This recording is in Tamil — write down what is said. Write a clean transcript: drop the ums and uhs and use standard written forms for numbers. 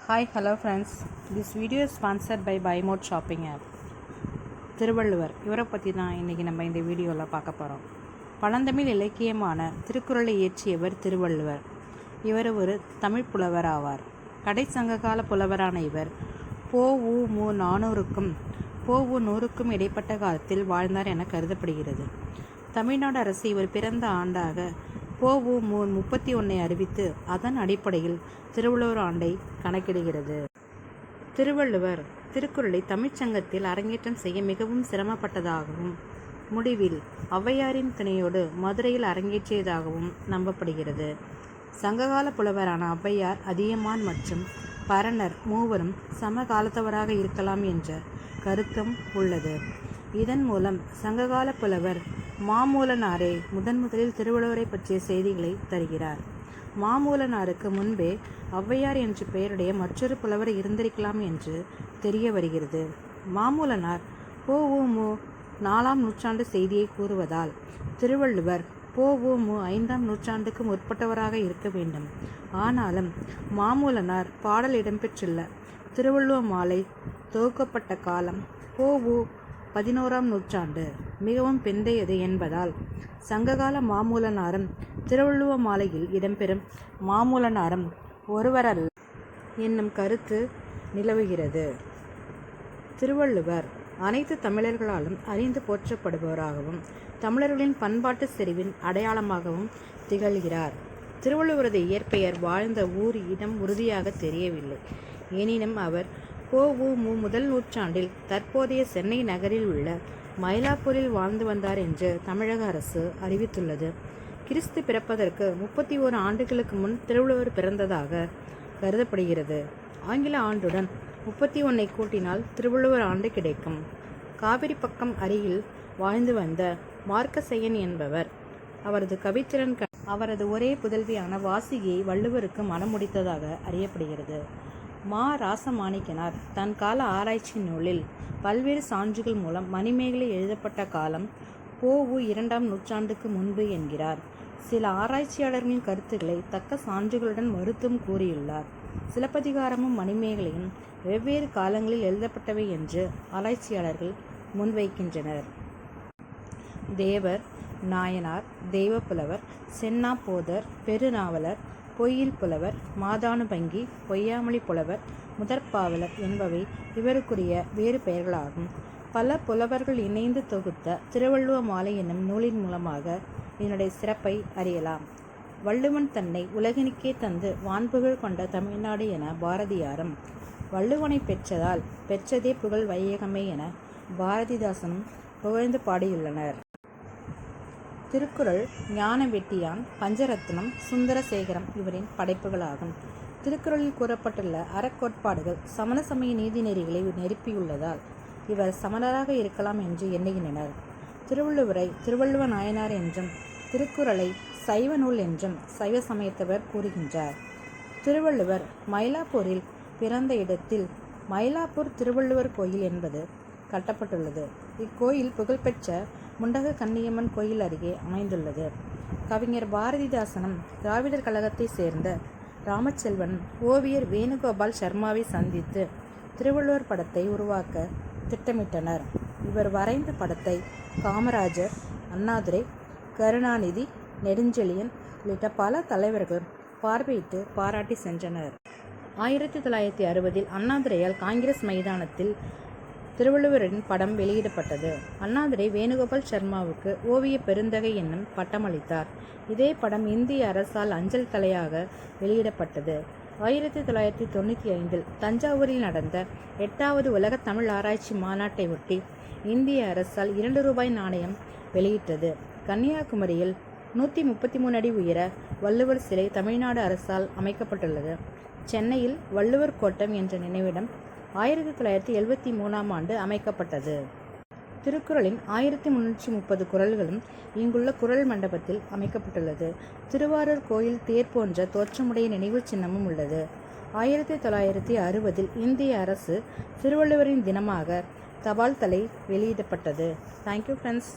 Hi, hello friends. This video is sponsored by Buy Mode Shopping app. Thiruvalluvar இவரை பற்றி தான் இன்றைக்கி நம்ம இந்த வீடியோவில் பார்க்க போகிறோம். பழந்தமிழ் இலக்கியமான திருக்குறளை இயற்றியவர் திருவள்ளுவர். இவர் ஒரு தமிழ் புலவர் ஆவார். கடைச்சங்ககால புலவரான இவர் பொ.உ.மு. 400க்கும் பொ.உ. 100க்கும் இடைப்பட்ட காலத்தில் வாழ்ந்தார் என கருதப்படுகிறது. தமிழ்நாடு அரசு இவர் பிறந்த ஆண்டாக பொ.உ.மு. 31 அறிவித்து அதன் அடிப்படையில் திருவள்ளுவர் ஆண்டை கணக்கிடுகிறது. திருவள்ளுவர் திருக்குறளை தமிழ்ச்சங்கத்தில் அரங்கேற்றம் செய்ய மிகவும் சிரமப்பட்டதாகவும் முடிவில் ஔவையாரின் துணையோடு மதுரையில் அரங்கேற்றியதாகவும் நம்பப்படுகிறது. சங்ககால புலவரான ஔவையார், அதியமான் மற்றும் பரணர் மூவரும் சமகாலத்தவராக இருக்கலாம் என்ற கருத்தும் உள்ளது. இதன் மூலம் சங்ககால புலவர் மாமூலனாரே முதலில் திருவள்ளுவரை பற்றிய செய்திகளை தருகிறார். மாமூலனாருக்கு முன்பே ஔவையார் என்ற பெயருடைய மற்றொரு புலவர் இருந்திருக்கலாம் என்று தெரிய வருகிறது. மாமூலனார் பொ.உ.மு. 4ஆம் நூற்றாண்டு செய்தியை கூறுவதால் திருவள்ளுவர் பொ.உ.மு. 5ஆம் நூற்றாண்டுக்கு முற்பட்டவராக இருக்க வேண்டும். ஆனாலும் மாமூலனார் பாடல் இடம்பெற்றுள்ள திருவள்ளுவ மாலை தொகுக்கப்பட்ட காலம் பொ.உ. 11ஆம் நூற்றாண்டு மிகவும் பிந்தையது என்பதால் சங்ககால மாமூலனாரும் திருவள்ளுவ மாலையில் இடம்பெறும் மாமூலனாரும் ஒருவரல்ல என்னும் கருத்து நிலவுகிறது. திருவள்ளுவர் அனைத்து தமிழர்களாலும் அறிந்து போற்றப்படுபவராகவும் தமிழர்களின் பண்பாட்டு செறிவின் அடையாளமாகவும் திகழ்கிறார். திருவள்ளுவரது இயற்பெயர் வாழ்ந்த ஊர் இடம் உறுதியாக தெரியவில்லை. எனினும் அவர் பொ.உ.மு. முதல் நூற்றாண்டில் தற்போதைய சென்னை நகரில் உள்ள மயிலாப்பூரில் வாழ்ந்து வந்தார் என்று தமிழக அரசு அறிவித்துள்ளது. கிறிஸ்து பிறப்பதற்கு 31 ஆண்டுகளுக்கு முன் திருவள்ளுவர் பிறந்ததாக கருதப்படுகிறது. ஆங்கில ஆண்டுடன் 31 கூட்டினால் திருவள்ளுவர் ஆண்டு கிடைக்கும். காவிரி பக்கம் அருகில் வாழ்ந்து வந்த மார்க்கசெயன் என்பவர் அவரது கவித்திறன் அவரது ஒரே புதல்வியான வாசுகியை வள்ளுவருக்கு மனம் முடித்ததாக அறியப்படுகிறது. மா. ராசமாணிக்கனார் தன் கால ஆராய்ச்சி நூலில் பல்வேறு சான்றுகள் மூலம் மணிமேகலை எழுதப்பட்ட காலம் பொ.உ. 2ஆம் நூற்றாண்டுக்கு முன்பு என்கிறார். சில ஆராய்ச்சியாளர்களின் கருத்துக்களை தக்க சான்றுகளுடன் மறுத்தும் கூறியுள்ளார். சிலப்பதிகாரமும் மணிமேகலையும் வெவ்வேறு காலங்களில் எழுதப்பட்டவை என்று ஆராய்ச்சியாளர்கள் முன்வைக்கின்றனர். தேவர், நாயனார், தெய்வப்புலவர், சென்னா போதர், பெருநாவலர், பொய்யில் புலவர், மாதானுபங்கி, பொய்யாமொழி புலவர், முதற்பாவலர் என்பவை இவருக்குரிய வேறு பெயர்களாகும். பல புலவர்கள் இணைந்து தொகுத்த திருவள்ளுவ மாலை என்னும் நூலின் மூலமாக இதனுடைய சிறப்பை அறியலாம். வள்ளுவன் தன்னை உலகினுக்கே தந்து வான்புகழ் கொண்ட தமிழ்நாடு என பாரதியாரும், வள்ளுவனை பெற்றதால் பெற்றதே புகழ் வையகமே என பாரதிதாசனும் புகழ்ந்து பாடியுள்ளனர். திருக்குறள், ஞான வெட்டியான், பஞ்சரத்னம், சுந்தரசேகரம் இவரின் படைப்புகளாகும். திருக்குறளில் கூறப்பட்டுள்ள அறக்கோட்பாடுகள் சமண சமய நீதிநெறிகளை நெருப்பியுள்ளதால் இவர் சமணராக இருக்கலாம் என்று எண்ணுகின்றனர். திருவள்ளுவரை திருவள்ளுவ நாயனார் என்றும் திருக்குறளை சைவ நூல் என்றும் சைவ சமயத்தவர் கூறுகின்றார். திருவள்ளுவர் மயிலாப்பூரில் பிறந்த இடத்தில் மயிலாப்பூர் திருவள்ளுவர் கோயில் என்பது கட்டப்பட்டுள்ளது. இக்கோயில் புகழ்பெற்ற முண்டக கன்னியம்மன் கோயில் அருகே அமைந்துள்ளது. கவிஞர் பாரதிதாசனும் திராவிடர் கழகத்தை சேர்ந்த ராமச்செல்வன் ஓவியர் வேணுகோபால் சர்மாவை சந்தித்து திருவள்ளுவர் படத்தை உருவாக்க திட்டமிட்டனர். இவர் வரைந்த படத்தை காமராஜர், அண்ணாதுரை, கருணாநிதி, நெடுஞ்செழியன் உள்ளிட்ட பல தலைவர்கள் பார்வையிட்டு பாராட்டி சென்றனர். 1960இல் அண்ணாதுரையால் காங்கிரஸ் மைதானத்தில் திருவள்ளுவரின் படம் வெளியிடப்பட்டது. அண்ணாதுரை வேணுகோபால் சர்மாவுக்கு ஓவிய பெருந்தகை என்னும் பட்டமளித்தார். இதே படம் இந்திய அரசால் அஞ்சல் தலையாக வெளியிடப்பட்டது. 1995இல் தஞ்சாவூரில் நடந்த 8வது உலக தமிழ் ஆராய்ச்சி மாநாட்டை ஒட்டி இந்திய அரசால் 2 ரூபாய் நாணயம் வெளியிட்டது. கன்னியாகுமரியில் 133 அடி உயர வள்ளுவர் சிலை தமிழ்நாடு அரசால் அமைக்கப்பட்டுள்ளது. சென்னையில் வள்ளுவர் கோட்டம் என்ற நினைவிடம் 1973ஆம் ஆண்டு அமைக்கப்பட்டது. திருக்குறளின் 1330 குறள்களும் இங்குள்ள குறள் மண்டபத்தில் அமைக்கப்பட்டுள்ளது. திருவாரூர் கோயில் தேர் போன்ற தோற்றமுடைய நினைவு சின்னமும் உள்ளது. 1960இல் இந்திய அரசு திருவள்ளுவரின் தினமாக தபால் தலை வெளியிடப்பட்டது. Thank you friends.